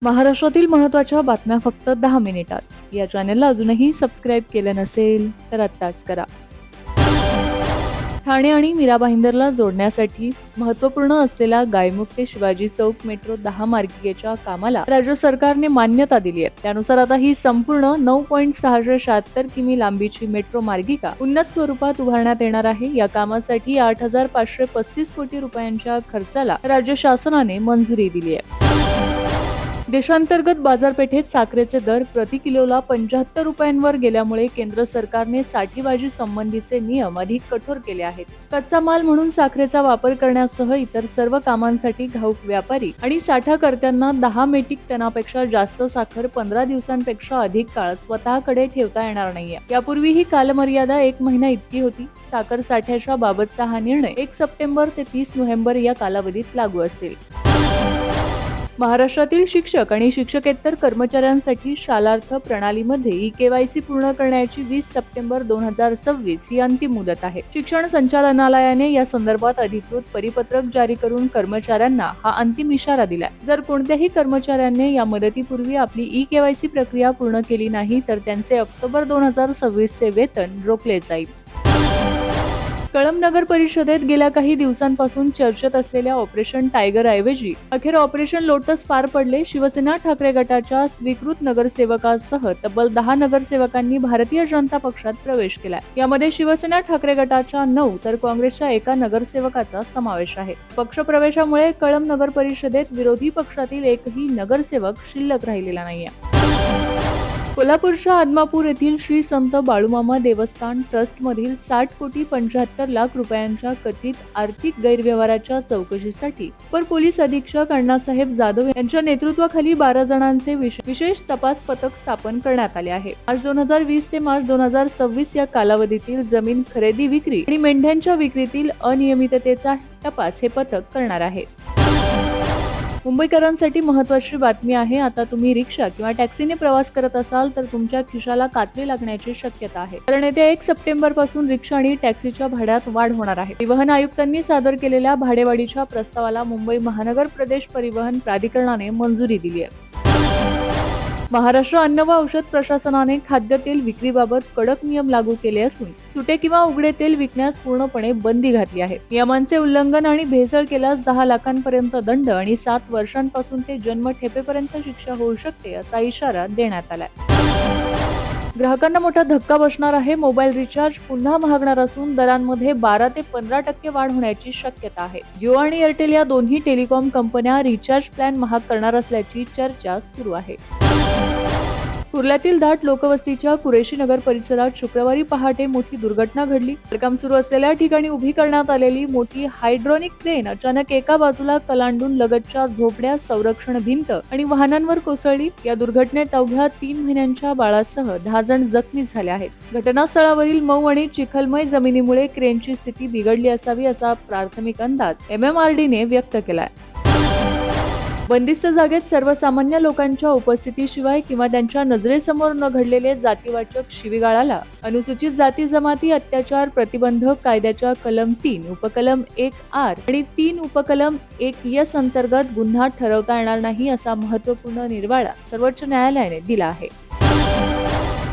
महाराष्ट्रातील महत्त्वाच्या बातम्या फक्त 10 मिनिटात। या चॅनलला अजूनही सबस्क्राईब केलं नसेल तर आत्ताच करा। ठाणे आणि मीरा भाईंदरला जोडण्यासाठी महत्त्वपूर्ण असलेला गायमुख ते शिवाजी चौक मेट्रो 10 मार्गिकेच्या कामाला राज्य सरकारने मान्यता दिली आहे। त्यानुसार आता ही संपूर्ण 9.676 किमी लांबीची मेट्रो मार्गिका उन्नत स्वरूपात उभारण्यात येणार आहे। या कामासाठी 8,535 कोटी रुपयांच्या खर्चाला राज्य शासनाने मंजुरी दिली आहे। देशांतर्गत बाजारपेठेत साखरेचे दर प्रति किलोला 75 रुपयांवर गेल्यामुळे केंद्र सरकारने साठेबाजी संबंधीचे नियम अधिक कठोर केले आहेत। कच्चा माल म्हणून साखरेचा वापर करण्यासह इतर सर्व कामांसाठी घाऊक व्यापारी आणि साठाकर्त्यांना 10 मेट्रिक टनापेक्षा जास्त साखर 15 दिवसांपेक्षा अधिक काळ स्वतःकडे ठेवता येणार नाहीये। यापूर्वी ही कालमर्यादा 1 महिना इतकी होती। साखर साठ्याच्या बाबतचा हा निर्णय 1 सप्टेंबर ते 30 नोव्हेंबर या कालावधीत लागू असेल। महाराष्ट्रातील शिक्षक आणि शिक्षकेतर कर्मचाऱ्यांसाठी शालार्थ प्रणालीमध्ये ई-केवायसी पूर्ण करण्याची 20 सप्टेंबर 2026 ही अंतिम मुदत आहे। शिक्षण संचालनालयाने या संदर्भात अधिकृत परिपत्रक जारी करून कर्मचाऱ्यांना हा अंतिम इशारा दिलाय। जर कोणत्याही कर्मचाऱ्यांनी या मुदतीपूर्वी आपली ई-केवायसी प्रक्रिया पूर्ण केली नाही तर त्यांचे ऑक्टोबर 2026 चे वेतन रोखले जाईल। कळंब नगर परिषदेत गेल्या काही दिवसांपासून चर्चेत असलेल्या ऑपरेशन टायगर ऐवजी अखेर ऑपरेशन लोटस पार पडले। शिवसेना ठाकरे गटाच्या स्वीकृत नगरसेवकासह तब्बल 10 नगरसेवकांनी भारतीय जनता पक्षात प्रवेश केलाय। यामध्ये शिवसेना ठाकरे गटाच्या 9 तर काँग्रेसच्या 1 नगरसेवकाचा समावेश आहे। पक्षप्रवेशामुळे कळंब नगर परिषदेत विरोधी पक्षातील एकही नगरसेवक शिल्लक राहिलेला नाहीये। कोल्हापूरच्या आदमापूर येथील श्री संत बाळूमामा देवस्थान ट्रस्टमधील 60 कोटी 75 लाख रुपयांच्या कथित आर्थिक गैरव्यवहाराच्या चौकशीसाठी अपर पोलीस अधीक्षक अण्णासाहेब जाधव यांच्या नेतृत्वाखाली 12 जणांचे विशेष तपास पथक स्थापन करण्यात आले आहे। मार्च 2020 ते मार्च 2026 या कालावधीतील जमीन खरेदी विक्री आणि मेंढ्यांच्या विक्रीतील अनियमिततेचा तपास हे पथक करणार आहे। मुंबईकरांसाठी महत्त्वाची बातमी आहे। आता तुम्ही रिक्षा किंवा टॅक्सीने प्रवास करत असाल तर तुमच्या खिशाला कात्री लागण्याची शक्यता आहे। कारण येत्या 1 सप्टेंबर पासून रिक्षा आणि टॅक्सीच्या भाड्यात वाढ होणार आहे। परिवहन आयुक्तांनी सादर केलेल्या भाडेवाढीच्या प्रस्तावाला मुंबई महानगर प्रदेश परिवहन प्राधिकरणाने मंजुरी दिली आहे। महाराष्ट्र अन्न व औषध प्रशासनाने खाद्यतेल विक्रीबाबत कडक नियम लागू केले असून सुटे किंवा उघडे तेल विकण्यास पूर्णपणे बंदी घातली आहे। नियमांचे उल्लंघन आणि भेसळ केल्यास 10 लाखांपर्यंत दंड आणि 7 वर्षांपासून ते जन्मठेपेपर्यंत शिक्षा होऊ शकते असा इशारा देण्यात आलाय। ग्राहकांना मोठा धक्का बसणार आहे। मोबाईल रिचार्ज पुन्हा महागणार असून दरांमध्ये 12 ते 15% वाढ होण्याची शक्यता आहे। जिओ आणि एअरटेल या दोन्ही टेलिकॉम कंपन्या रिचार्ज प्लॅन महाग करणार असल्याची चर्चा सुरू आहे। कुर्ल्यातील दाट लोकवस्तीच्या कुरेशी नगर परिसरात शुक्रवारी पहाटे मोठी दुर्घटना घडली। काम सुरू असलेल्या ठिकाणी उभी करण्यात आलेली मोठी हायड्रॉनिक क्रेन अचानक एका बाजूला कलांडून लगतच्या झोपड्या, संरक्षण भिंत आणि वाहनांवर कोसळली। या दुर्घटनेत अवघ्या 3 महिन्यांच्या बाळासह 10 जण जखमी झाले आहेत। घटनास्थळावरील मऊ आणि चिखलमय जमिनीमुळे क्रेनची स्थिती बिघडली असावी असा प्राथमिक अंदाज MMRDने व्यक्त केलाय। बंदिस्त जागेत सर्वसामान्य लोकांच्या उपस्थितीशिवाय किंवा त्यांच्या नजरेसमोर न घडलेले जातीवाचक शिवीगाळाला अनुसूचित जाती जमाती अत्याचार प्रतिबंधक कायद्याच्या कलम 3 उपकलम 1R आणि 3 उपकलम 1S अंतर्गत गुन्हा ठरवता येणार नाही असा महत्त्वपूर्ण निर्वाळा सर्वोच्च न्यायालयाने दिला आहे।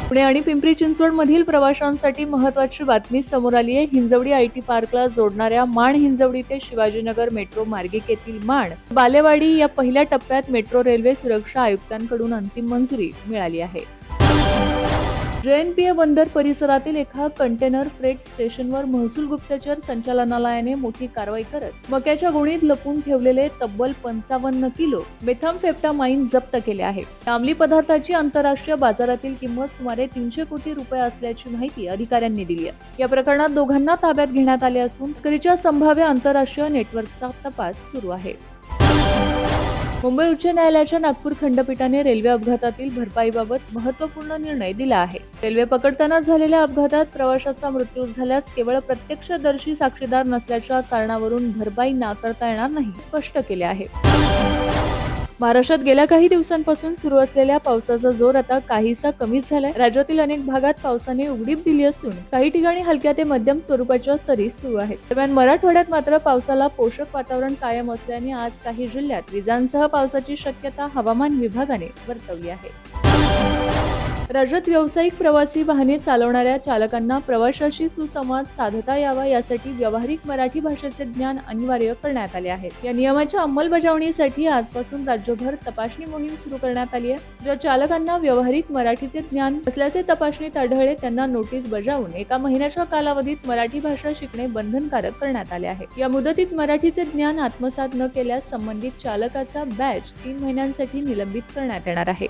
पुणे आणि पिंपरी चिंचवड मधील प्रवाशांसाठी महत्त्वाची बातमी समोर आली आहे। हिंजवडी IT पार्कला जोडणाऱ्या माण हिंजवडी ते शिवाजीनगर मेट्रो मार्गिकेतील माण बालेवाडी या पहिल्या टप्प्यात मेट्रो रेल्वे सुरक्षा आयुक्तांकडून अंतिम मंजुरी मिळाली आहे। JNPA बंदर परिसरातील एका कंटेनर फ्रेट स्टेशनवर महसूल गुप्तचर संचालनालयाने मोठी कारवाई करत मक्याच्या गोणीत लपून ठेवलेले तब्बल 55 किलो मेथाम्फेटामाइन जप्त केले आहे। अंमली पदार्थाची आंतरराष्ट्रीय बाजारातील किंमत सुमारे 300 कोटी रुपये असल्याची माहिती अधिकाऱ्यांनी दिली आहे। या प्रकरणात दोघांना ताब्यात घेण्यात आले असून तस्करीच्या संभाव्य आंतरराष्ट्रीय नेटवर्कचा तपास सुरू आहे। मुंबई उच्च न्यायालयाच्या नागपूर खंडपीठाने रेल्वे अपघातातील भरपाईबाबत महत्त्वपूर्ण निर्णय दिला आहे। रेल्वे पकडताना झालेल्या अपघातात प्रवाशाचा मृत्यू झाल्यास केवळ प्रत्यक्षदर्शी साक्षीदार नसल्याच्या कारणावरून भरपाई नाकारता येणार नाही स्पष्ट केले आहे। महाराष्ट्रात गेल्या काही दिवसांपासून सुरू असलेल्या पावसाचा जोर आता काहीसा कमी झालाय. राज्यातील अनेक भागात पावसाने उघडीप दिली असून काही ठिकाणी हलक्या ते मध्यम स्वरूपाच्या सरी सुरू आहेत. दरम्यान मराठवाड्यात मात्र पावसाला पोषक वातावरण कायम असल्याने आज काही जिल्ह्यात विजांसह पावसाची शक्यता हवामान विभागाने वर्तवली आहे. राज्यात व्यावसायिक प्रवासी वाहने चालवणाऱ्या चालकांना प्रवाशाशी सुसंवाद साधता यावा यासाठी व्यावहारिक मराठी भाषेचे ज्ञान अनिवार्य करण्यात आले आहे. या नियमाच्या अंमलबजावणीसाठी आजपासून राज्यभर तपासणी मोहीम सुरू करण्यात आली आहे. ज्या चालकांना व्यावहारिक मराठीचे ज्ञान असल्याचे तपासणीत आढळले त्यांना नोटीस बजावून 1 महिन्याच्या कालावधीत मराठी भाषा शिकणे बंधनकारक करण्यात आले आहे. या मुदतीत मराठीचे ज्ञान आत्मसात न केल्यास संबंधित चालकाचा बॅच 3 महिन्यांसाठी निलंबित करण्यात येणार आहे.